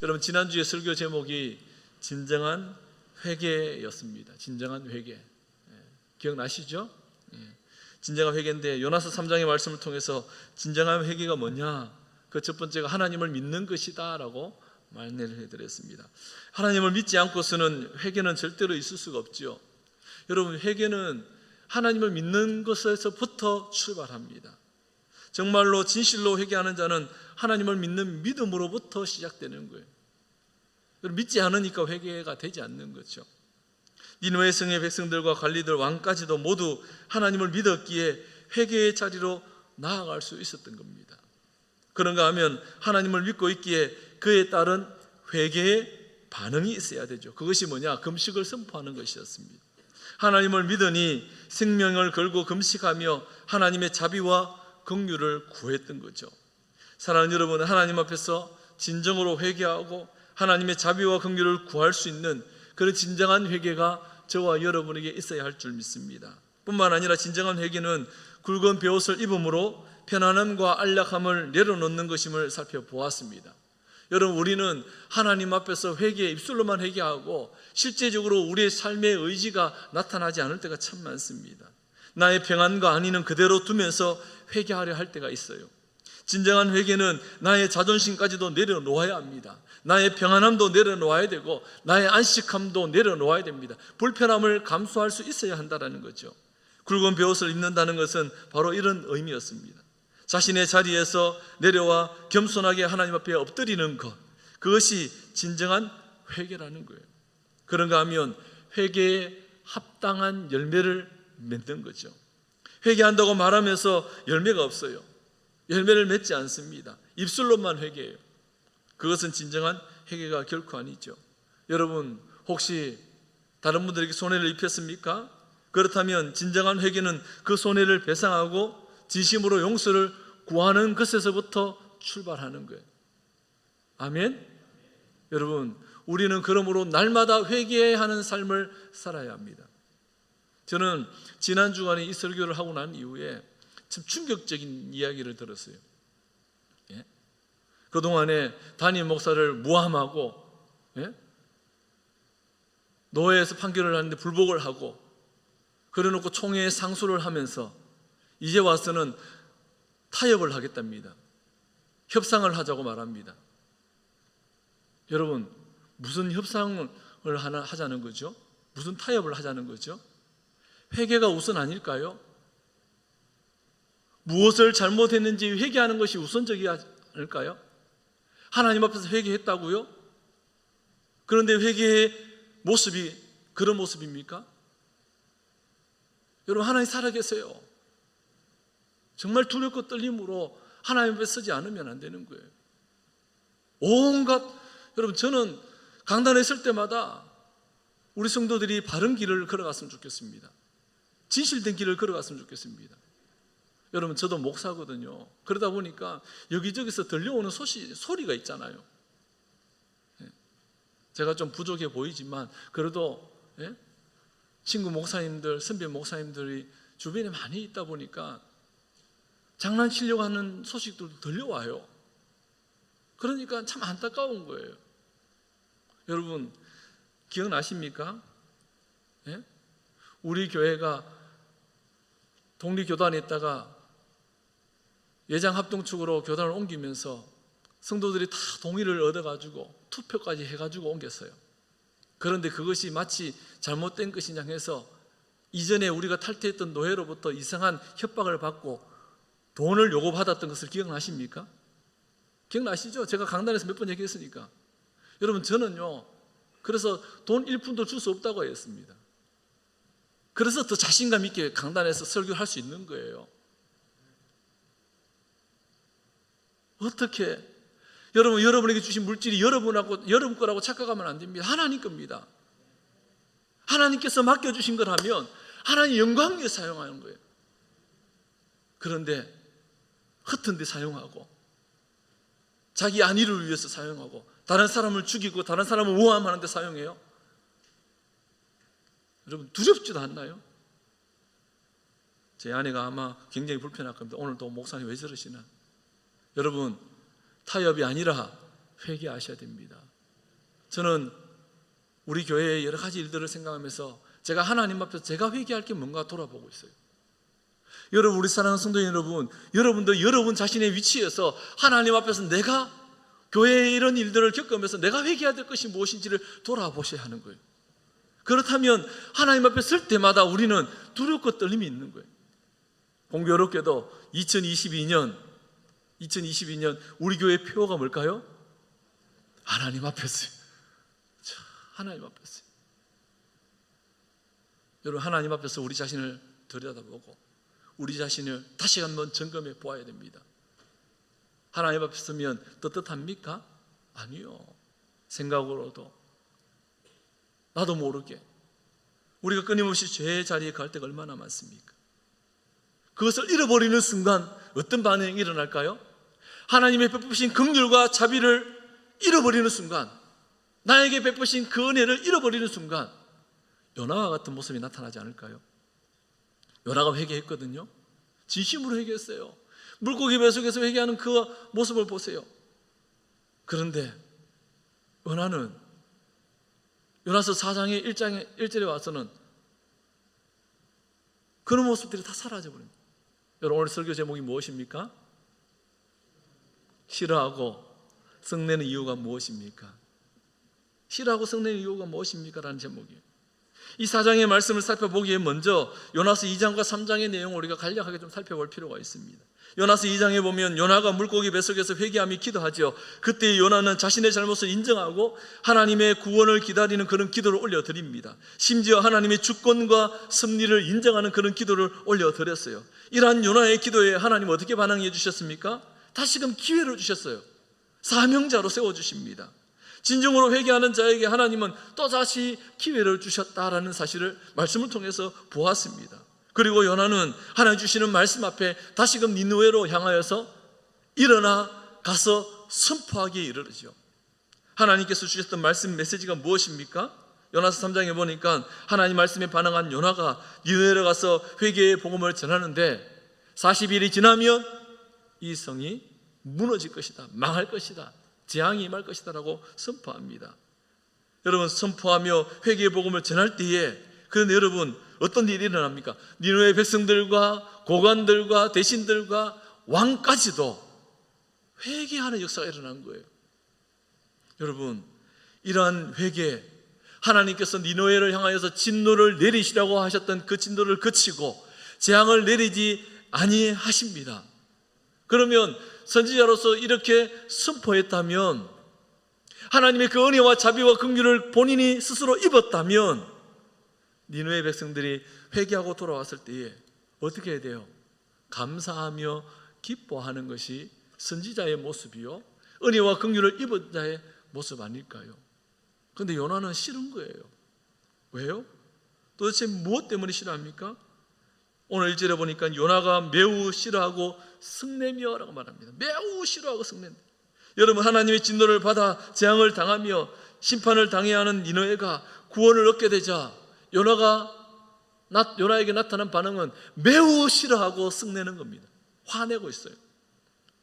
여러분, 지난주에 설교 제목이 진정한 회개였습니다. 진정한 회개. 기억나시죠? 진정한 회개인데 요나서 3장의 말씀을 통해서 진정한 회개가 뭐냐? 그 첫 번째가 하나님을 믿는 것이다 라고 말씀을 해드렸습니다. 하나님을 믿지 않고서는 회개는 절대로 있을 수가 없죠. 여러분, 회개는 하나님을 믿는 것에서부터 출발합니다. 정말로 진실로 회개하는 자는 하나님을 믿는 믿음으로부터 시작되는 거예요. 믿지 않으니까 회개가 되지 않는 거죠. 니느웨 성의 백성들과 관리들, 왕까지도 모두 하나님을 믿었기에 회개의 자리로 나아갈 수 있었던 겁니다. 그런가 하면 하나님을 믿고 있기에 그에 따른 회개의 반응이 있어야 되죠. 그것이 뭐냐? 금식을 선포하는 것이었습니다. 하나님을 믿으니 생명을 걸고 금식하며 하나님의 자비와 긍휼을 구했던 거죠. 사랑하는 여러분, 하나님 앞에서 진정으로 회개하고 하나님의 자비와 긍휼을 구할 수 있는 그런 진정한 회개가 저와 여러분에게 있어야 할 줄 믿습니다. 뿐만 아니라 진정한 회개는 굵은 베옷을 입음으로 편안함과 안락함을 내려놓는 것임을 살펴보았습니다. 여러분, 우리는 하나님 앞에서 입술로만 회개하고 실제적으로 우리의 삶의 의지가 나타나지 않을 때가 참 많습니다. 나의 평안과 안위는 그대로 두면서 회개하려 할 때가 있어요. 진정한 회개는 나의 자존심까지도 내려놓아야 합니다. 나의 평안함도 내려놓아야 되고 나의 안식함도 내려놓아야 됩니다. 불편함을 감수할 수 있어야 한다는 거죠. 굵은 베옷을 입는다는 것은 바로 이런 의미였습니다. 자신의 자리에서 내려와 겸손하게 하나님 앞에 엎드리는 것, 그것이 진정한 회개라는 거예요. 그런가 하면 회개에 합당한 열매를 맺는 거죠. 회개한다고 말하면서 열매가 없어요. 열매를 맺지 않습니다. 입술로만 회개해요. 그것은 진정한 회개가 결코 아니죠. 여러분, 혹시 다른 분들에게 손해를 입혔습니까? 그렇다면 진정한 회개는 그 손해를 배상하고 진심으로 용서를 구하는 것에서부터 출발하는 거예요. 아멘? 여러분, 우리는 그러므로 날마다 회개해야 하는 삶을 살아야 합니다. 저는 지난 주간에 이 설교를 하고 난 이후에 참 충격적인 이야기를 들었어요. 그동안에 담임 목사를 모함하고 노예에서 판결을 하는데 불복을 하고 그래놓고 총회에 상소를 하면서 이제 와서는 타협을 하겠답니다. 협상을 하자고 말합니다. 여러분, 무슨 협상을 하자는 거죠? 무슨 타협을 하자는 거죠? 회개가 우선 아닐까요? 무엇을 잘못했는지 회개하는 것이 우선적이지 않을까요? 하나님 앞에서 회개했다고요? 그런데 회개의 모습이 그런 모습입니까? 여러분, 하나님 살아계세요. 정말 두렵고 떨림으로 하나님 앞에 서지 않으면 안 되는 거예요. 여러분, 저는 강단에 설 때마다 우리 성도들이 바른 길을 걸어갔으면 좋겠습니다. 진실된 길을 걸어갔으면 좋겠습니다. 여러분, 저도 목사거든요. 그러다 보니까 여기저기서 들려오는 소리가 있잖아요. 제가 좀 부족해 보이지만 그래도 친구 목사님들, 선배 목사님들이 주변에 많이 있다 보니까 장난치려고 하는 소식들도 들려와요. 그러니까 참 안타까운 거예요. 여러분, 기억나십니까? 우리 교회가 독립교단에 있다가 예장합동축으로 교단을 옮기면서 성도들이 다 동의를 얻어가지고 투표까지 해가지고 옮겼어요. 그런데 그것이 마치 잘못된 것이냐 해서 이전에 우리가 탈퇴했던 노예로부터 이상한 협박을 받고 돈을 요구받았던 것을 기억나십니까? 기억나시죠? 제가 강단에서 몇 번 얘기했으니까. 여러분, 저는요, 그래서 돈 1푼도 줄 수 없다고 했습니다. 그래서 더 자신감 있게 강단에서 설교할 수 있는 거예요. 어떻게? 여러분에게 주신 물질이 여러분 거라고 착각하면 안 됩니다. 하나님 겁니다. 하나님께서 맡겨주신 거라면 하나님 영광 위해 사용하는 거예요. 그런데 허튼 데 사용하고 자기 안위를 위해서 사용하고 다른 사람을 죽이고 다른 사람을 모함하는 데 사용해요. 여러분, 두렵지도 않나요? 제 아내가 아마 굉장히 불편할 겁니다. 오늘 또 목사님 왜 저러시나? 여러분, 타협이 아니라 회개하셔야 됩니다. 저는 우리 교회의 여러 가지 일들을 생각하면서 제가 하나님 앞에서 제가 회개할 게 뭔가 돌아보고 있어요. 여러분, 우리 사랑하는 성도 여러분, 여러분도 여러분 자신의 위치에서 하나님 앞에서 내가 교회의 이런 일들을 겪으면서 내가 회개해야 될 것이 무엇인지를 돌아보셔야 하는 거예요. 그렇다면 하나님 앞에 설 때마다 우리는 두렵고 떨림이 있는 거예요. 공교롭게도 2022년 우리 교회의 표어가 뭘까요? 하나님 앞에서요. 하나님 앞에서요. 여러분, 하나님 앞에서 우리 자신을 들여다보고 우리 자신을 다시 한번 점검해 보아야 됩니다. 하나님 앞에 서면 떳떳합니까? 아니요. 생각으로도 나도 모르게 우리가 끊임없이 죄의 자리에 갈 때가 얼마나 많습니까? 그것을 잃어버리는 순간 어떤 반응이 일어날까요? 하나님의 베푸신 긍휼과 자비를 잃어버리는 순간, 나에게 베푸신 그 은혜를 잃어버리는 순간 요나와 같은 모습이 나타나지 않을까요? 요나가 회개했거든요. 진심으로 회개했어요. 물고기 뱃속에서 회개하는 그 모습을 보세요. 그런데 요나는 요나서 4장의 1절에 와서는 그런 모습들이 다 사라져버립니다. 여러분, 오늘 설교 제목이 무엇입니까? 싫어하고 썩내는 이유가 무엇입니까? 싫어하고 썩내는 이유가 무엇입니까? 라는 제목이에요. 이 4장의 말씀을 살펴보기에 먼저 요나서 2장과 3장의 내용을 우리가 간략하게 좀 살펴볼 필요가 있습니다. 요나서 2장에 보면 요나가 물고기 뱃속에서 회개하며 기도하죠. 그때 요나는 자신의 잘못을 인정하고 하나님의 구원을 기다리는 그런 기도를 올려드립니다. 심지어 하나님의 주권과 섭리를 인정하는 그런 기도를 올려드렸어요. 이러한 요나의 기도에 하나님 어떻게 반응해 주셨습니까? 다시금 기회를 주셨어요. 사명자로 세워주십니다. 진정으로 회개하는 자에게 하나님은 또다시 기회를 주셨다라는 사실을 말씀을 통해서 보았습니다. 그리고 요나는 하나님 주시는 말씀 앞에 다시금 니느웨로 향하여서 일어나 가서 선포하기에 이르르죠. 하나님께서 주셨던 말씀 메시지가 무엇입니까? 요나서 3장에 보니까 하나님 말씀에 반응한 요나가 니느웨로 가서 회개의 복음을 전하는데 40일이 지나면 이 성이 무너질 것이다, 망할 것이다, 재앙이 임할 것이다 라고 선포합니다. 여러분, 선포하며 회개의 복음을 전할 때에 그런데 여러분, 어떤 일이 일어납니까? 니느웨 백성들과 고관들과 대신들과 왕까지도 회개하는 역사가 일어난 거예요. 여러분, 이러한 회개, 하나님께서 니느웨를 향하여서 진노를 내리시라고 하셨던 그 진노를 그치고 재앙을 내리지 아니하십니다. 그러면 선지자로서 이렇게 선포했다면, 하나님의 그 은혜와 자비와 긍휼을 본인이 스스로 입었다면 니느웨 백성들이 회개하고 돌아왔을 때에 어떻게 해야 돼요? 감사하며 기뻐하는 것이 선지자의 모습이요, 은혜와 긍휼을 입은 자의 모습 아닐까요? 그런데 요나는 싫은 거예요. 왜요? 도대체 무엇 때문에 싫어합니까? 오늘 1절에 보니까 요나가 매우 싫어하고 썩내며 라고 말합니다. 매우 싫어하고 썩낸다. 여러분, 하나님의 진노를 받아 재앙을 당하며 심판을 당해야 하는 니느웨가 구원을 얻게 되자 요나에게 나타난 반응은 매우 싫어하고 썩내는 겁니다. 화내고 있어요.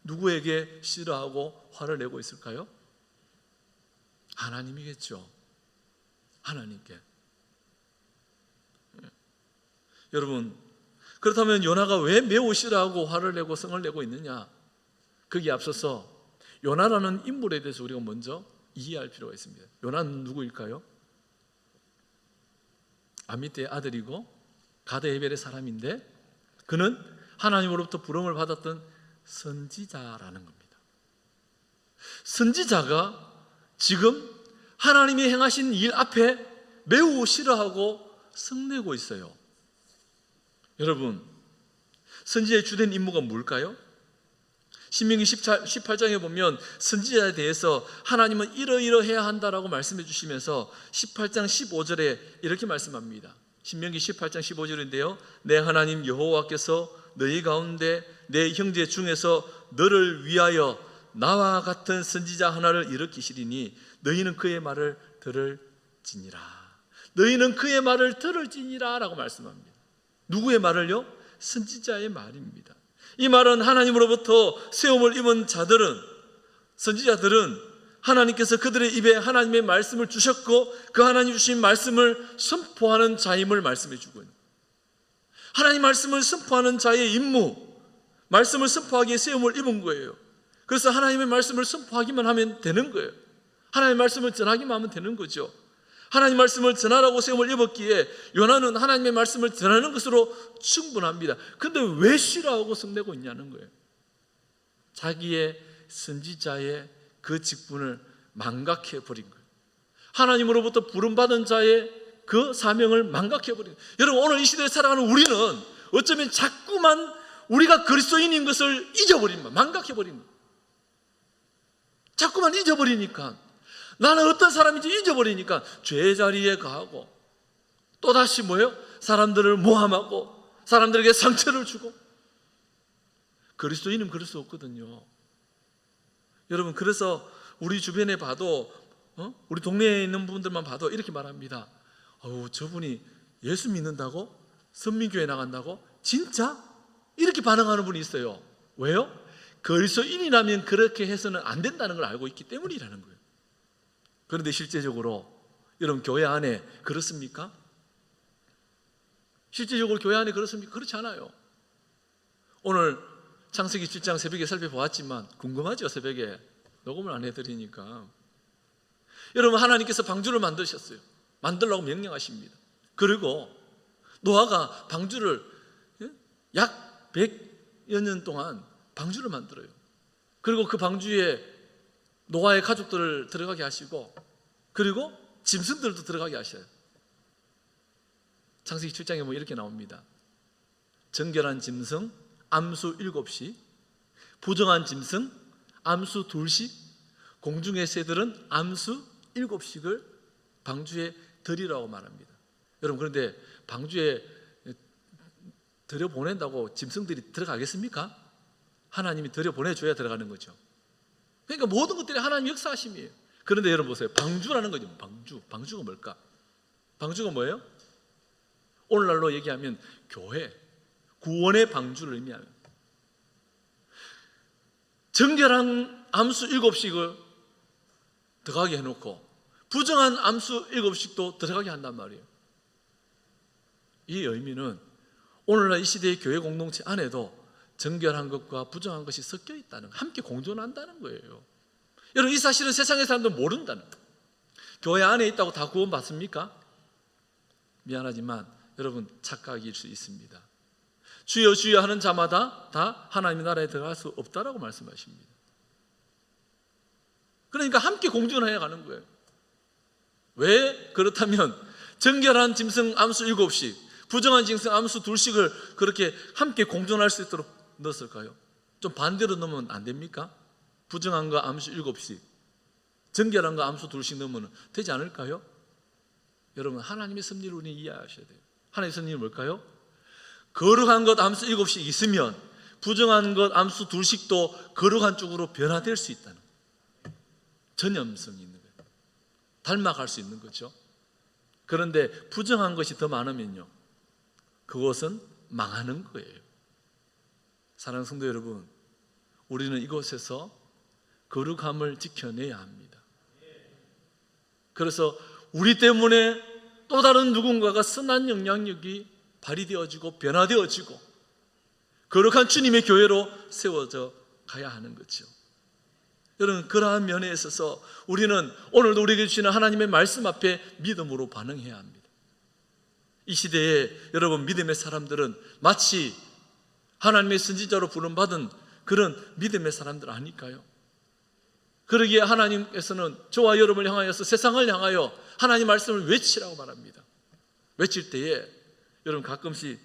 누구에게 싫어하고 화를 내고 있을까요? 하나님이겠죠. 하나님께. 여러분, 그렇다면 요나가 왜 매우 싫어하고 화를 내고 성을 내고 있느냐? 거기에 앞서서 요나라는 인물에 대해서 우리가 먼저 이해할 필요가 있습니다. 요나는 누구일까요? 아미떼의 아들이고 가드 헤벨의 사람인데 그는 하나님으로부터 부름을 받았던 선지자라는 겁니다. 선지자가 지금 하나님이 행하신 일 앞에 매우 싫어하고 성내고 있어요. 여러분, 선지자의 주된 임무가 뭘까요? 신명기 18장에 보면 선지자에 대해서 하나님은 이러이러해야 한다라고 말씀해 주시면서 18장 15절에 이렇게 말씀합니다. 신명기 18장 15절인데요, 내 하나님 여호와께서 너희 가운데 내 형제 중에서 너를 위하여 나와 같은 선지자 하나를 일으키시리니 너희는 그의 말을 들을지니라. 너희는 그의 말을 들을지니라 라고 말씀합니다. 누구의 말을요? 선지자의 말입니다. 이 말은 하나님으로부터 세움을 입은 자들은, 선지자들은 하나님께서 그들의 입에 하나님의 말씀을 주셨고 그 하나님 주신 말씀을 선포하는 자임을 말씀해 주고 있는, 하나님 말씀을 선포하는 자의 임무, 말씀을 선포하기에 세움을 입은 거예요. 그래서 하나님의 말씀을 선포하기만 하면 되는 거예요. 하나님의 말씀을 전하기만 하면 되는 거죠. 하나님 말씀을 전하라고 세움을 입었기에 요나는 하나님의 말씀을 전하는 것으로 충분합니다. 그런데 왜 싫어하고 성내고 있냐는 거예요. 자기의 선지자의 그 직분을 망각해버린 거예요. 하나님으로부터 부름받은 자의 그 사명을 망각해버린 거예요. 여러분, 오늘 이 시대에 살아가는 우리는 어쩌면 자꾸만 우리가 그리스도인인 것을 잊어버린 거예요. 망각해버린 거예요. 자꾸만 잊어버리니까, 나는 어떤 사람인지 잊어버리니까 죄의 자리에 가고 또다시 뭐예요? 사람들을 모함하고 사람들에게 상처를 주고. 그리스도인은 그럴 수 없거든요. 여러분, 그래서 우리 주변에 봐도 우리 동네에 있는 분들만 봐도 이렇게 말합니다. 저분이 예수 믿는다고? 선민교회 나간다고? 진짜? 이렇게 반응하는 분이 있어요. 왜요? 그리스도인이라면 그렇게 해서는 안 된다는 걸 알고 있기 때문이라는 거예요. 그런데 실제적으로 여러분, 교회 안에 그렇습니까? 실제적으로 교회 안에 그렇습니까? 그렇지 않아요. 오늘 창세기 7장 새벽에 살펴보았지만 궁금하죠? 새벽에 녹음을 안 해드리니까. 여러분, 하나님께서 방주를 만드셨어요. 만들라고 명령하십니다. 그리고 노아가 방주를 약 100여 년 동안 방주를 만들어요. 그리고 그 방주에 노아의 가족들을 들어가게 하시고 그리고 짐승들도 들어가게 하셔요. 창세기 7장에 보면 이렇게 나옵니다. 정결한 짐승 암수 7씩, 부정한 짐승 암수 2씩, 공중의 새들은 암수 7씩을 방주에 들이라고 말합니다. 여러분, 그런데 방주에 들여보낸다고 짐승들이 들어가겠습니까? 하나님이 들여보내줘야 들어가는 거죠. 그러니까 모든 것들이 하나님 역사하심이에요. 그런데 여러분 보세요. 방주라는 거죠. 방주가 뭘까? 방주가 뭐예요? 오늘날로 얘기하면 교회, 구원의 방주를 의미합니다. 정결한 암수 7씩을 들어가게 해놓고 부정한 암수 7씩도 들어가게 한단 말이에요. 이 의미는 오늘날 이 시대의 교회 공동체 안에도 정결한 것과 부정한 것이 섞여 있다는, 함께 공존한다는 거예요. 여러분, 이 사실은 세상의 사람들은 모른다는 거예요. 교회 안에 있다고 다 구원받습니까? 미안하지만 여러분, 착각일 수 있습니다. 주여 주여 하는 자마다 다 하나님의 나라에 들어갈 수 없다라고 말씀하십니다. 그러니까 함께 공존해 가는 거예요. 왜? 그렇다면 정결한 짐승 암수 7씩, 부정한 짐승 암수 2씩을 그렇게 함께 공존할 수 있도록 넣었을까요? 좀 반대로 넣으면 안 됩니까? 부정한 거 암수 7씩, 정결한 거 암수 2씩 넣으면 되지 않을까요? 여러분, 하나님의 섭리를 우리는 이해하셔야 돼요. 하나님의 섭리는 뭘까요? 거룩한 것 암수 7씩 있으면 부정한 것 암수 2씩도 거룩한 쪽으로 변화될 수 있다는 전염성이 있는 거예요. 닮아갈 수 있는 거죠. 그런데 부정한 것이 더 많으면요, 그것은 망하는 거예요. 사랑하는 성도 여러분, 우리는 이곳에서 거룩함을 지켜내야 합니다. 그래서 우리 때문에 또 다른 누군가가 선한 영향력이 발휘되어지고 변화되어지고 거룩한 주님의 교회로 세워져 가야 하는 거죠. 여러분, 그러한 면에 있어서 우리는 오늘도 우리에게 주시는 하나님의 말씀 앞에 믿음으로 반응해야 합니다. 이 시대에 여러분, 믿음의 사람들은 마치 하나님의 선지자로 부름받은 그런 믿음의 사람들 아닐까요? 그러기에 하나님께서는 저와 여러분을 향하여서 세상을 향하여 하나님 말씀을 외치라고 말합니다. 외칠 때에 여러분, 가끔씩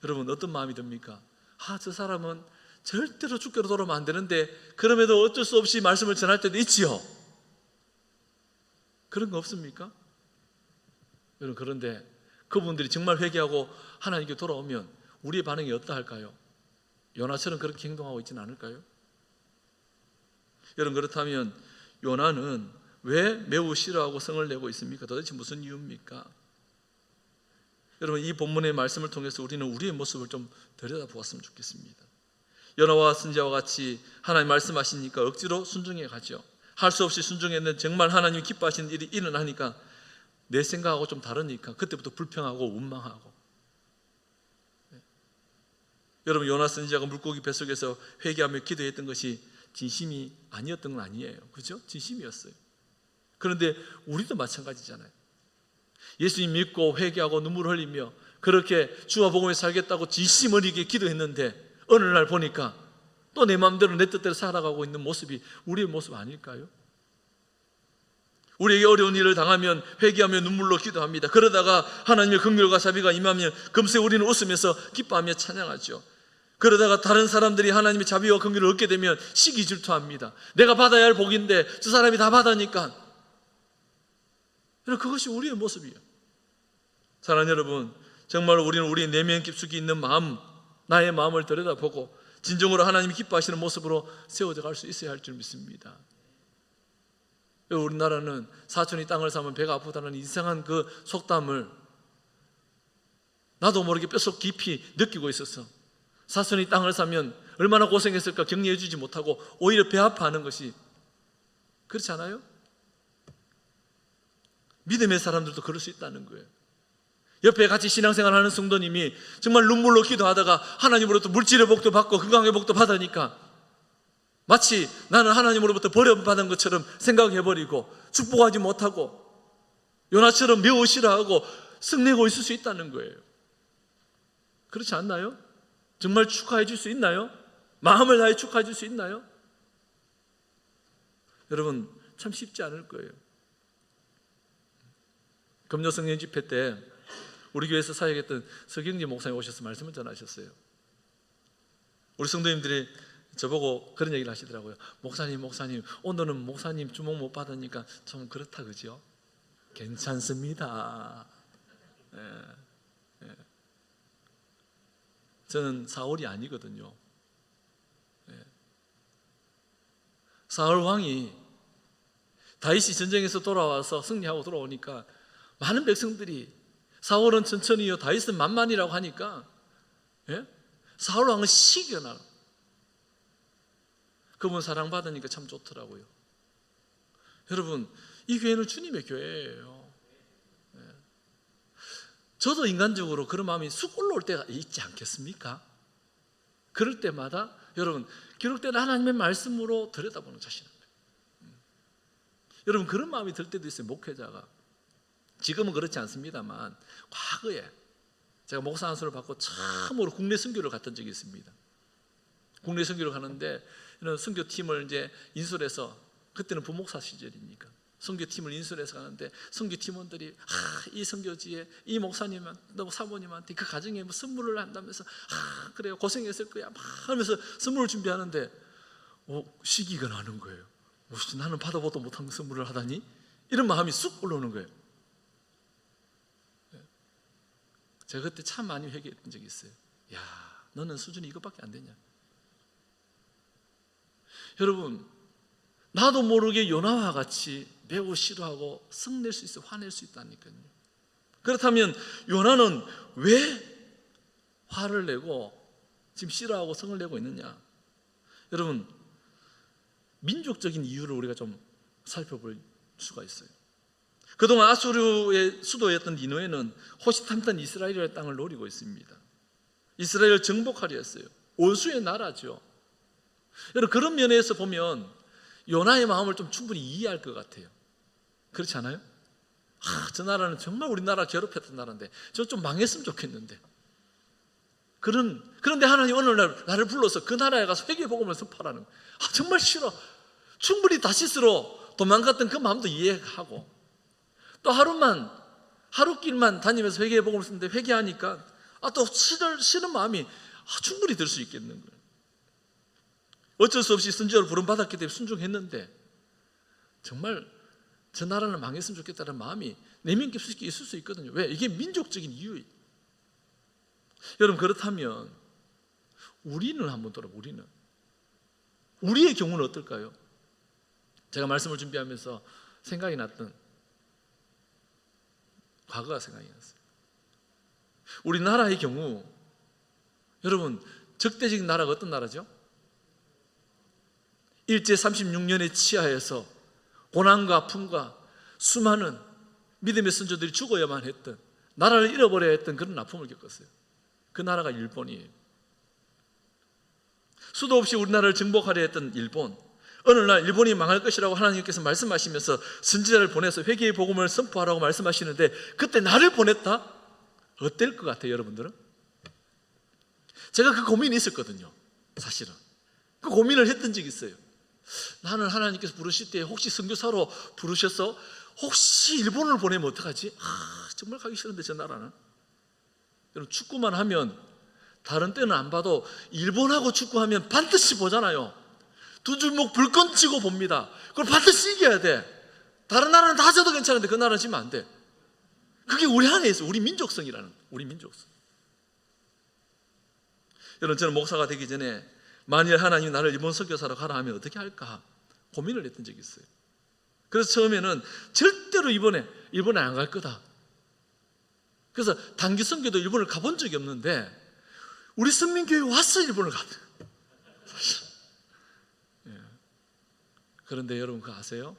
여러분 어떤 마음이 듭니까? 저 사람은 절대로 주께로 돌아오면 안 되는데 그럼에도 어쩔 수 없이 말씀을 전할 때도 있지요. 그런 거 없습니까? 여러분, 그런데 그분들이 정말 회개하고 하나님께 돌아오면 우리의 반응이 어떠할까요? 요나처럼 그렇게 행동하고 있지는 않을까요? 여러분, 그렇다면 요나는 왜 매우 싫어하고 성을 내고 있습니까? 도대체 무슨 이유입니까? 여러분, 이 본문의 말씀을 통해서 우리는 우리의 모습을 좀 들여다보았으면 좋겠습니다. 요나와 선지자와 같이 하나님 말씀하시니까 억지로 순종해 가죠. 할 수 없이 순종했는데 정말 하나님이 기뻐하시는 일이 일어나니까 내 생각하고 좀 다르니까 그때부터 불평하고 원망하고. 여러분, 요나 선지자가 물고기 뱃속에서 회개하며 기도했던 것이 진심이 아니었던 건 아니에요. 그렇죠? 진심이었어요. 그런데 우리도 마찬가지잖아요. 예수님 믿고 회개하고 눈물을 흘리며 그렇게 주와 복음에 살겠다고 진심 어리게 기도했는데 어느 날 보니까 또 내 마음대로 내 뜻대로 살아가고 있는 모습이 우리의 모습 아닐까요? 우리에게 어려운 일을 당하면 회개하며 눈물로 기도합니다. 그러다가 하나님의 긍휼과 자비가 임하면 금세 우리는 웃으면서 기뻐하며 찬양하죠. 그러다가 다른 사람들이 하나님의 자비와 긍휼을 얻게 되면 시기 질투합니다. 내가 받아야 할 복인데 저 사람이 다 받으니까. 그것이 우리의 모습이에요. 사랑하는 여러분, 정말 우리는 우리의 내면 깊숙이 있는 마음, 나의 마음을 들여다보고 진정으로 하나님이 기뻐하시는 모습으로 세워져 갈 수 있어야 할 줄 믿습니다. 우리나라는 사촌이 땅을 사면 배가 아프다는 이상한 그 속담을 나도 모르게 뼛속 깊이 느끼고 있어서 사촌이 땅을 사면 얼마나 고생했을까 격려해 주지 못하고 오히려 배 아파하는 것이, 그렇지 않아요? 믿음의 사람들도 그럴 수 있다는 거예요. 옆에 같이 신앙생활하는 성도님이 정말 눈물로 기도하다가 하나님으로부터 물질의 복도 받고 건강의 복도 받으니까 마치 나는 하나님으로부터 버림받은 것처럼 생각해버리고 축복하지 못하고 요나처럼 매우 싫어하고 성내고 있을 수 있다는 거예요. 그렇지 않나요? 정말 축하해 줄 수 있나요? 마음을 다해 축하해 줄 수 있나요? 여러분, 참 쉽지 않을 거예요. 금요성령 집회 때 우리 교회에서 사역했던 서경지 목사님 오셔서 말씀을 전하셨어요. 우리 성도님들이 저보고 그런 얘기를 하시더라고요. 목사님 오늘은 목사님 주목 못 받으니까 좀 그렇다, 그죠? 괜찮습니다. 저는 사울이 아니거든요. 사울 왕이 다윗이 전쟁에서 돌아와서 승리하고 돌아오니까 많은 백성들이 사울은 천천히요 다윗은 만만이라고 하니까 사울 왕은 시기가 그분 사랑받으니까 참 좋더라고요. 여러분, 이 교회는 주님의 교회예요. 저도 인간적으로 그런 마음이 쑥 올라올 때가 있지 않겠습니까? 그럴 때마다 여러분, 기록된 하나님의 말씀으로 들여다보는 자신입니다. 여러분, 그런 마음이 들 때도 있어요. 목회자가. 지금은 그렇지 않습니다만 과거에 제가 목사 안수를 받고 처음으로 국내 선교를 갔던 적이 있습니다. 국내 선교를 가는데 이런 선교팀을 이제 인솔해서, 그때는 부목사 시절이니까 선교팀을 인솔해서 가는데 선교팀원들이 이 선교지에 이 목사님한테, 사모님한테 그 가정에 뭐 선물을 한다면서 그래요 고생했을 거야 막 하면서 선물을 준비하는데 시기가 나는 거예요. 나는 받아보도 못한 선물을 하다니, 이런 마음이 쑥 올라오는 거예요. 제가 그때 참 많이 회개했던 적이 있어요. 야, 너는 수준이 이것밖에 안 되냐? 여러분, 나도 모르게 요나와 같이 매우 싫어하고 성낼 수 있어, 화낼 수 있다니까요. 그렇다면 요나는 왜 화를 내고 지금 싫어하고 성을 내고 있느냐? 여러분, 민족적인 이유를 우리가 좀 살펴볼 수가 있어요. 그동안 아수르의 수도였던 니느웨는 호시탐탐 이스라엘의 땅을 노리고 있습니다. 이스라엘을 정복하려 했어요. 원수의 나라죠. 여러분, 그런 면에서 보면 요나의 마음을 좀 충분히 이해할 것 같아요. 그렇지 않아요? 저 나라는 정말 우리나라 괴롭혔던 나라인데 저 좀 망했으면 좋겠는데, 그런데 하나님 어느 날 나를 불러서 그 나라에 가서 회개 복음을 선포하라는 거예요. 정말 싫어. 충분히 다시스로 도망갔던 그 마음도 이해하고, 또 하루길만 다니면서 회개 복음을 쓰는데 회개하니까 또 싫은 마음이 충분히 들 수 있겠는 거예요. 어쩔 수 없이 선지자로 부름받았기 때문에 순종했는데 정말 저 나라는 망했으면 좋겠다는 마음이 내면 깊숙이 있을 수 있거든요. 왜? 이게 민족적인 이유예요. 여러분, 그렇다면 우리는 한번 돌아보면 우리의 경우는 어떨까요? 제가 말씀을 준비하면서 생각이 났던 과거가 생각이 났어요. 우리나라의 경우, 여러분, 적대적인 나라가 어떤 나라죠? 일제 36년의 치하에서 고난과 아픔과 수많은 믿음의 선조들이 죽어야만 했던, 나라를 잃어버려야 했던 그런 아픔을 겪었어요. 그 나라가 일본이에요. 수도 없이 우리나라를 정복하려 했던 일본, 어느 날 일본이 망할 것이라고 하나님께서 말씀하시면서 선지자를 보내서 회개의 복음을 선포하라고 말씀하시는데, 그때 나를 보냈다? 어떨 것 같아요, 여러분들은? 제가 그 고민이 있었거든요. 사실은 그 고민을 했던 적이 있어요. 나는 하나님께서 부르실 때 혹시 선교사로 부르셔서 혹시 일본을 보내면 어떡하지? 정말 가기 싫은데 저 나라는. 여러분, 축구만 하면 다른 때는 안 봐도 일본하고 축구하면 반드시 보잖아요. 두 줄목 불끈 쥐고 봅니다. 그걸 반드시 이겨야 돼. 다른 나라는 다 져도 괜찮은데 그 나라는 지면 안 돼. 그게 우리 안에 있어. 우리 민족성이라는, 우리 민족성. 여러분, 저는 목사가 되기 전에 만일 하나님이 나를 일본 선교사로 가라 하면 어떻게 할까 고민을 했던 적이 있어요. 그래서 처음에는 절대로 이번에 안 갈 거다. 그래서 단기 선교도 일본을 가본 적이 없는데 우리 선민교회 와서 일본을 갔어요. 그런데 여러분 그거 아세요?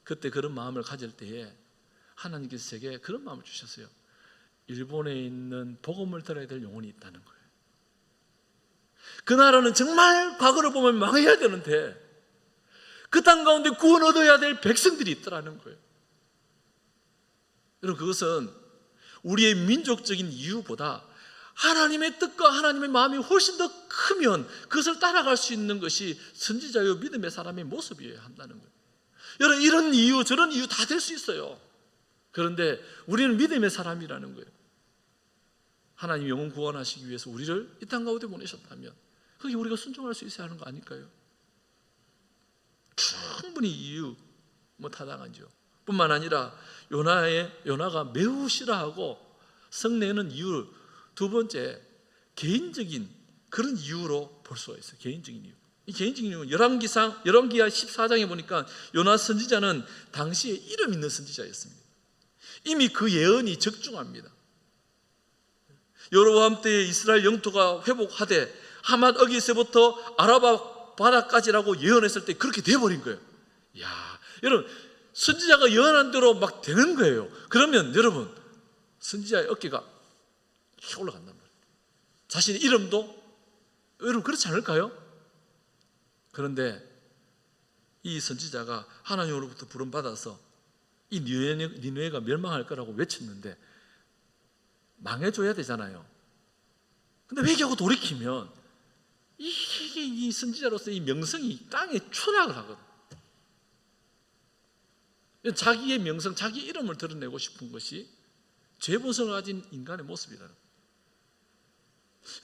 그때 그런 마음을 가질 때에 하나님께서 제게 그런 마음을 주셨어요. 일본에 있는 복음을 들어야 될 영혼이 있다는 거예요. 그 나라는 정말 과거를 보면 망해야 되는데 그 땅 가운데 구원 얻어야 될 백성들이 있더라는 거예요. 여러분, 그것은 우리의 민족적인 이유보다 하나님의 뜻과 하나님의 마음이 훨씬 더 크면 그것을 따라갈 수 있는 것이 선지자요 믿음의 사람의 모습이어야 한다는 거예요. 여러분, 이런 이유 저런 이유 다 될 수 있어요. 그런데 우리는 믿음의 사람이라는 거예요. 하나님 영혼 구원하시기 위해서 우리를 이 땅 가운데 보내셨다면 그게 우리가 순종할 수 있어야 하는 거 아닐까요? 충분히 이유 타당하죠. 뿐만 아니라 요나가 매우 싫어하고 성내는 이유, 두 번째 개인적인 그런 이유로 볼 수가 있어요. 개인적인 이유. 이 개인적인 이유는 열왕기하 14장에 보니까 요나 선지자는 당시에 이름 있는 선지자였습니다. 이미 그 예언이 적중합니다. 여로보암 때에 이스라엘 영토가 회복하되 하맛 어기서부터 아라바 바다까지라고 예언했을 때 그렇게 돼버린 거예요. 여러분, 선지자가 예언한 대로 막 되는 거예요. 그러면 여러분, 선지자의 어깨가 올라간단 말이에요. 자신의 이름도, 여러분 그렇지 않을까요? 그런데 이 선지자가 하나님으로부터 부름받아서 이 니느웨가 멸망할 거라고 외쳤는데 망해줘야 되잖아요. 근데 회개하고 돌이키면 이 선지자로서 이 명성이 땅에 추락을 하거든. 자기의 명성, 자기 이름을 드러내고 싶은 것이 죄본성을 가진 인간의 모습이라는 거예요.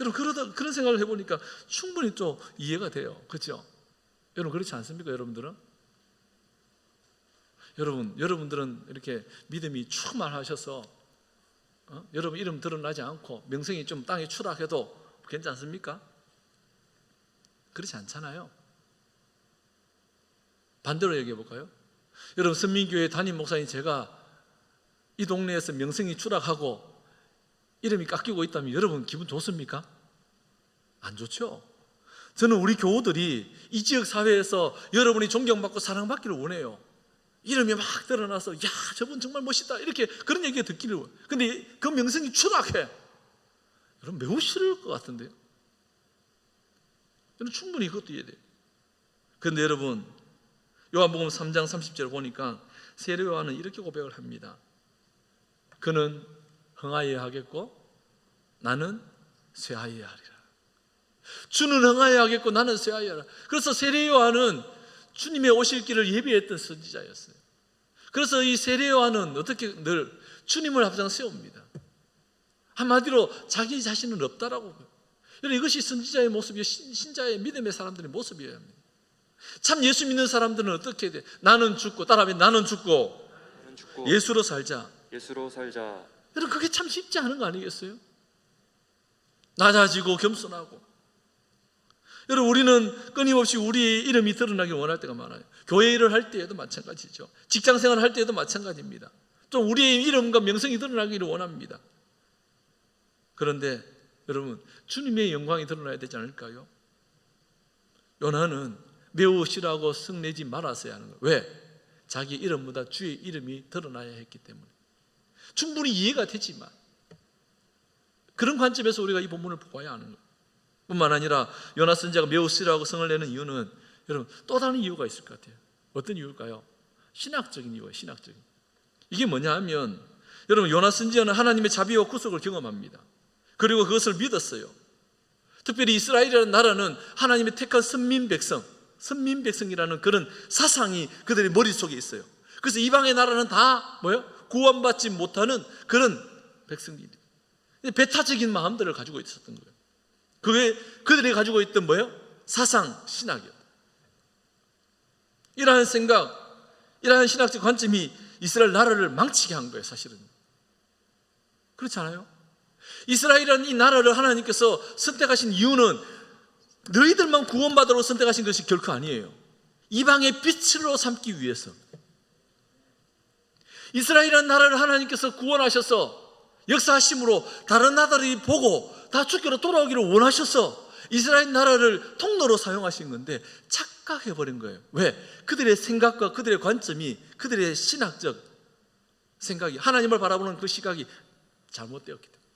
여러분, 그런 생각을 해보니까 충분히 좀 이해가 돼요. 그렇죠? 여러분, 그렇지 않습니까? 여러분들은 이렇게 믿음이 충만하셔서 여러분 이름 드러나지 않고 명성이 좀 땅에 추락해도 괜찮습니까? 그렇지 않잖아요. 반대로 얘기해 볼까요? 여러분, 선민교회 담임 목사인 제가 이 동네에서 명성이 추락하고 이름이 깎이고 있다면 여러분 기분 좋습니까? 안 좋죠? 저는 우리 교우들이 이 지역 사회에서 여러분이 존경받고 사랑받기를 원해요. 이름이 막 드러나서 야, 저분 정말 멋있다 이렇게 그런 얘기가 듣기를 원해요. 근데 그 명성이 추락해. 여러분 매우 싫을 것 같은데요. 저는 충분히 그것도 이해돼요. 그런데 여러분, 요한복음 3장 30절 보니까 세례 요한은 이렇게 고백을 합니다. 그는 흥하여야 하겠고 나는 쇠하여야 하리라. 주는 흥하여야 하겠고 나는 쇠하여야 하리라. 그래서 세례 요한은 주님의 오실 길을 예비했던 선지자였어요. 그래서 이 세례 요한은 어떻게 늘 주님을 앞장 세웁니다. 한마디로 자기 자신은 없다라고. 이것이 선지자의 모습이요, 신자의 믿음의 사람들의 모습이어야 합니다. 참 예수 믿는 사람들은 어떻게 돼? 나는 죽고, 따라하면 나는 죽고 예수로 살자. 여러분, 그게 참 쉽지 않은 거 아니겠어요? 낮아지고 겸손하고. 여러분, 우리는 끊임없이 우리의 이름이 드러나길 원할 때가 많아요. 교회 일을 할 때에도 마찬가지죠. 직장 생활을 할 때에도 마찬가지입니다. 좀 우리의 이름과 명성이 드러나기를 원합니다. 그런데 여러분, 주님의 영광이 드러나야 되지 않을까요? 요나는 매우 싫어하고 성내지 말았어야 하는 거예요. 왜? 자기 이름보다 주의 이름이 드러나야 했기 때문에. 충분히 이해가 되지만 그런 관점에서 우리가 이 본문을 보아야 하는 거예요. 뿐만 아니라 요나 선지자가 매우 싫어하고 성을 내는 이유는 여러분 또 다른 이유가 있을 것 같아요. 어떤 이유일까요? 신학적인 이유예요. 신학적인. 이게 뭐냐 하면 여러분 요나 선지자는 하나님의 자비와 구속을 경험합니다. 그리고 그것을 믿었어요. 특별히 이스라엘이라는 나라는 하나님의 택한 선민백성이라는 그런 사상이 그들의 머릿속에 있어요. 그래서 이방의 나라는 다 구원받지 못하는 그런 백성들이 배타적인 마음들을 가지고 있었던 거예요. 그게 그들이 가지고 있던 사상, 신학이었다. 이러한 생각, 이러한 신학적 관점이 이스라엘 나라를 망치게 한 거예요. 사실은 그렇지 않아요? 이스라엘이라는 이 나라를 하나님께서 선택하신 이유는 너희들만 구원받으러 선택하신 것이 결코 아니에요. 이방의 빛으로 삼기 위해서. 이스라엘이라는 나라를 하나님께서 구원하셔서 역사하심으로 다른 나라들이 보고 다 주께로 돌아오기를 원하셔서 이스라엘 나라를 통로로 사용하신 건데 착각해버린 거예요. 왜? 그들의 생각과 그들의 관점이, 그들의 신학적 생각이, 하나님을 바라보는 그 시각이 잘못되었기 때문에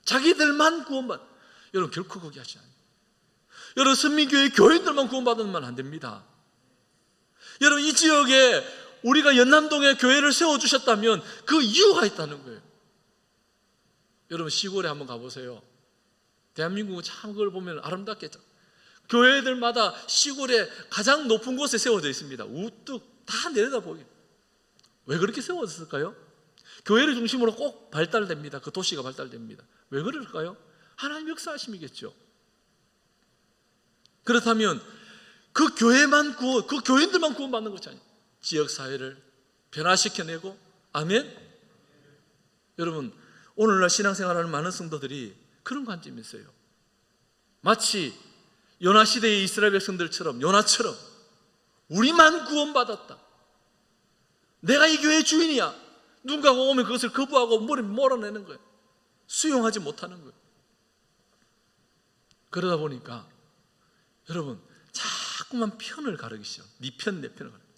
자기들만 구원받. 여러분 결코 거기 하지 않아요. 여러분 선민교회 교인들만 구원받으면 안 됩니다. 여러분 이 지역에 우리가 연남동에 교회를 세워주셨다면 그 이유가 있다는 거예요. 여러분 시골에 한번 가보세요. 대한민국은 참 그걸 보면 아름답겠죠. 교회들마다 시골에 가장 높은 곳에 세워져 있습니다. 우뚝 다 내려다보게. 왜 그렇게 세워졌을까요? 교회를 중심으로 꼭 발달됩니다. 그 도시가 발달됩니다. 왜 그럴까요? 하나님 역사하심이겠죠. 그렇다면 그 교인들만 구원받는 것이 아니에요. 지역사회를 변화시켜내고, 아멘? 여러분 오늘날 신앙생활하는 많은 성도들이 그런 관점이 있어요. 마치 요나 시대의 이스라엘 백성들처럼, 요나처럼 우리만 구원받았다, 내가 이 교회의 주인이야, 누군가가 오면 그것을 거부하고 머리 몰아내는 거예요. 수용하지 못하는 거예요. 그러다 보니까 여러분 자꾸만 편을 가르기 시작. 네 편, 내 편을 가르기.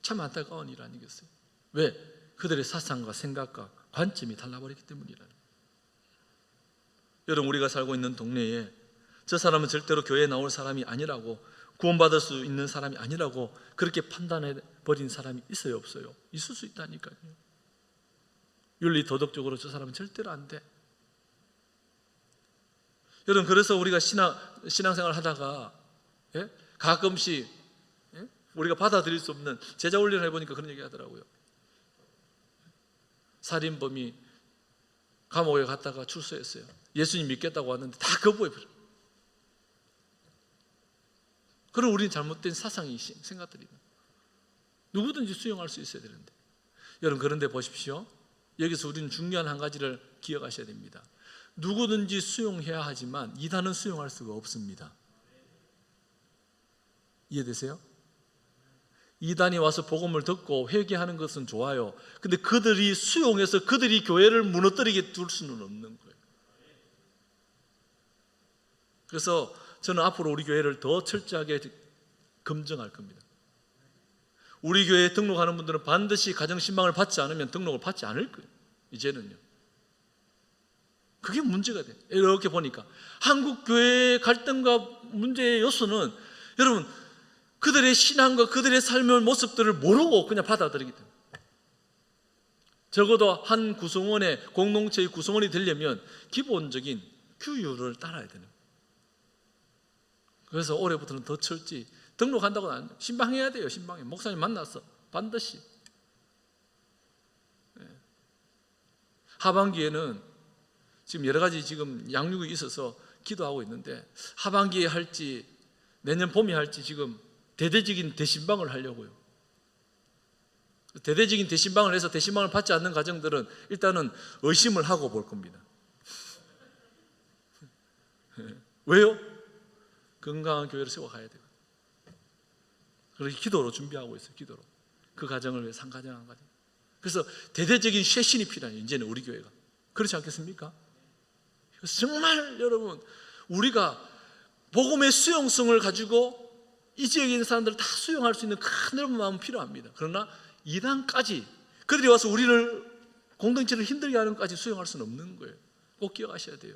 참 안타까운 일 아니겠어요? 왜? 그들의 사상과 생각과 관점이 달라버리기 때문이라는. 여러분 우리가 살고 있는 동네에 저 사람은 절대로 교회에 나올 사람이 아니라고, 구원받을 수 있는 사람이 아니라고 그렇게 판단해버린 사람이 있어요, 없어요? 있을 수 있다니까요. 윤리 도덕적으로 저 사람은 절대로 안 돼. 여러분 그래서 우리가 신앙생활 하다가 가끔씩 우리가 받아들일 수 없는, 제자 훈련을 해보니까 그런 얘기 하더라고요. 살인범이 감옥에 갔다가 출소했어요. 예수님 믿겠다고 왔는데 다 거부해버려요. 그럼 우리는 잘못된 사상이, 생각들이 누구든지 수용할 수 있어야 되는데. 여러분 그런데 보십시오. 여기서 우리는 중요한 한 가지를 기억하셔야 됩니다. 누구든지 수용해야 하지만 이단은 수용할 수가 없습니다. 이해되세요? 이단이 와서 복음을 듣고 회개하는 것은 좋아요. 근데 그들이 수용해서 그들이 교회를 무너뜨리게 둘 수는 없는 거예요. 그래서 저는 앞으로 우리 교회를 더 철저하게 검증할 겁니다. 우리 교회에 등록하는 분들은 반드시 가정신방을 받지 않으면 등록을 받지 않을 거예요. 이제는요. 그게 문제가 돼요. 이렇게 보니까 한국 교회의 갈등과 문제의 요소는 여러분 그들의 신앙과 그들의 삶의 모습들을 모르고 그냥 받아들이기 때문에. 적어도 한 구성원의, 공동체의 구성원이 되려면 기본적인 규율을 따라야 되는 거예요. 그래서 올해부터는 더 철저히 등록한다고는 안 돼요. 신방해야 돼요. 신방해. 목사님 만나서 반드시. 하반기에는 지금 여러 가지 지금 양육이 있어서 기도하고 있는데, 하반기에 할지 내년 봄에 할지 지금 대대적인 대신방을 하려고요. 대대적인 대신방을 해서 대신방을 받지 않는 가정들은 일단은 의심을 하고 볼 겁니다. 왜요? 건강한 교회를 세워가야 돼요. 그렇게 기도로 준비하고 있어요. 기도로. 그 가정을 위해서 한 가정 한 가정. 그래서 대대적인 쇄신이 필요해요. 이제는 우리 교회가. 그렇지 않겠습니까? 그래서 정말 여러분 우리가 복음의 수용성을 가지고 이 지역에 있는 사람들을 다 수용할 수 있는 큰 넓은 마음은 필요합니다. 그러나 이단까지 그들이 와서 우리를 공동체를 힘들게 하는 것까지 수용할 수는 없는 거예요. 꼭 기억하셔야 돼요.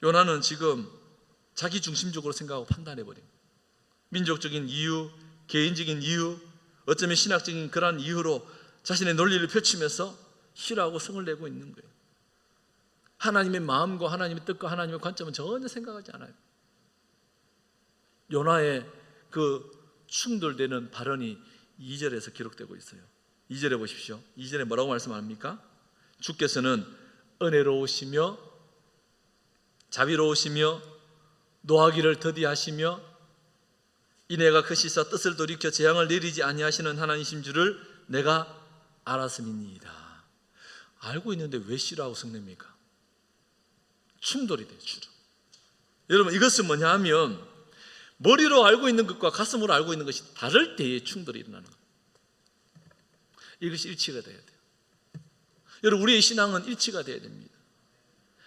요나는 지금 자기 중심적으로 생각하고 판단해버립니다. 민족적인 이유, 개인적인 이유, 어쩌면 신학적인 그러한 이유로 자신의 논리를 펼치면서 싫어하고 성을 내고 있는 거예요. 하나님의 마음과 하나님의 뜻과 하나님의 관점은 전혀 생각하지 않아요. 요나의 그 충돌되는 발언이 2절에서 기록되고 있어요. 2절에 보십시오. 2절에 뭐라고 말씀합니까? 주께서는 은혜로우시며 자비로우시며 노하기를 더디하시며 이내가 크시사 뜻을 돌이켜 재앙을 내리지 아니하시는 하나님이신 줄을 내가 알았음이니이다. 알고 있는데 왜 싫어하고 성냅니까? 충돌이 돼요. 주로. 여러분, 이것은 뭐냐 하면 머리로 알고 있는 것과 가슴으로 알고 있는 것이 다를 때에 충돌이 일어나는 거예요. 이것이 일치가 돼야 돼요. 여러분, 우리의 신앙은 일치가 돼야 됩니다.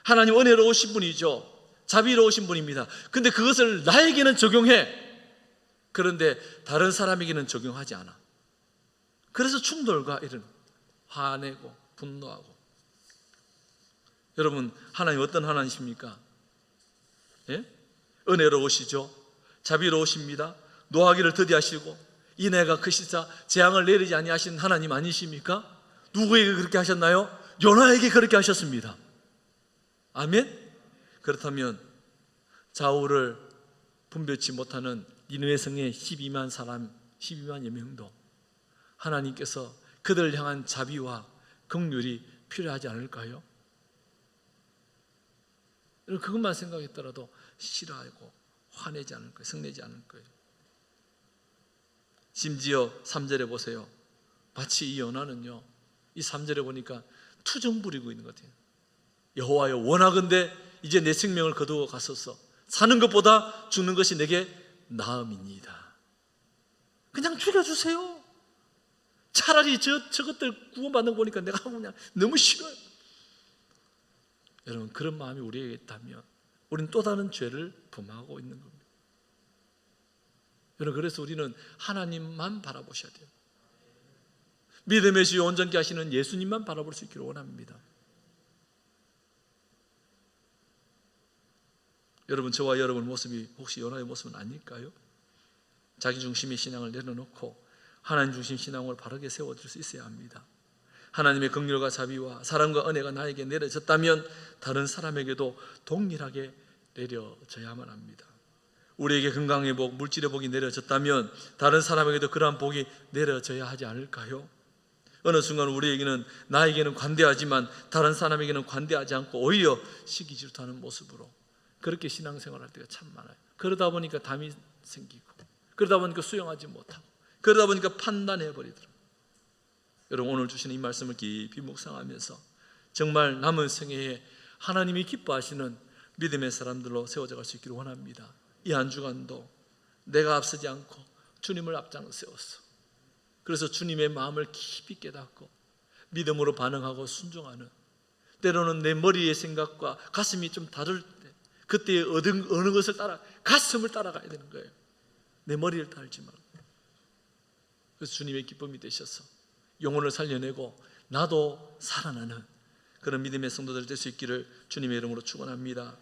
하나님 은혜로우신 분이죠. 자비로우신 분입니다. 근데 그것을 나에게는 적용해. 그런데 다른 사람에게는 적용하지 않아. 그래서 충돌과 이런 화내고 분노하고. 여러분, 하나님 어떤 하나님이십니까? 예? 은혜로우시죠. 자비로우십니다. 노하기를 더디하시고 인애가 크시사 재앙을 내리지 아니하시는 하나님 아니십니까? 누구에게 그렇게 하셨나요? 요나에게 그렇게 하셨습니다. 아멘? 그렇다면 좌우를 분별치 못하는 니느웨 성의 12만여 명도 하나님께서 그들을 향한 자비와 긍휼이 필요하지 않을까요? 여러분, 그것만 생각했더라도 싫어하고 화내지 않을 거예요. 성내지 않을 거예요. 심지어 3절에 보세요. 마치 이 요나는요, 이 3절에 보니까 투정 부리고 있는 것 같아요. 여호와여, 원하건대 이제 내 생명을 거두어 가소서. 사는 것보다 죽는 것이 내게 나음이니이다. 그냥 죽여주세요. 차라리 저것들 구원받는 거 보니까 내가 그냥 너무 싫어요. 여러분, 그런 마음이 우리에게 있다면 우리는 또 다른 죄를 범하고 있는 겁니다. 여러분, 그래서 우리는 하나님만 바라보셔야 돼요. 믿음의 주요 온전케 하시는 예수님만 바라볼 수 있기를 원합니다. 여러분, 저와 여러분 모습이 혹시 요나의 모습은 아닐까요? 자기 중심의 신앙을 내려놓고 하나님 중심 신앙을 바르게 세워줄 수 있어야 합니다. 하나님의 긍휼과 자비와 사랑과 은혜가 나에게 내려졌다면 다른 사람에게도 동일하게 내려져야만 합니다. 우리에게 건강의 복, 물질의 복이 내려졌다면 다른 사람에게도 그러한 복이 내려져야 하지 않을까요? 어느 순간 우리에게는, 나에게는 관대하지만 다른 사람에게는 관대하지 않고 오히려 시기 질투하는 모습으로 그렇게 신앙생활할 때가 참 많아요. 그러다 보니까 담이 생기고, 그러다 보니까 수용하지 못하고, 그러다 보니까 판단해버리더라고요. 여러분, 오늘 주시는 이 말씀을 깊이 묵상하면서 정말 남은 생애에 하나님이 기뻐하시는 믿음의 사람들로 세워져 갈 수 있기를 원합니다. 이 한 주간도 내가 앞서지 않고 주님을 앞장을 세웠어. 그래서 주님의 마음을 깊이 깨닫고 믿음으로 반응하고 순종하는, 때로는 내 머리의 생각과 가슴이 좀 다를 때 그때 어느 것을 따라 가슴을 따라가야 되는 거예요. 내 머리를 따르지 말고. 그래서 주님의 기쁨이 되셔서 영혼을 살려내고 나도 살아나는 그런 믿음의 성도들 될 수 있기를 주님의 이름으로 축원합니다.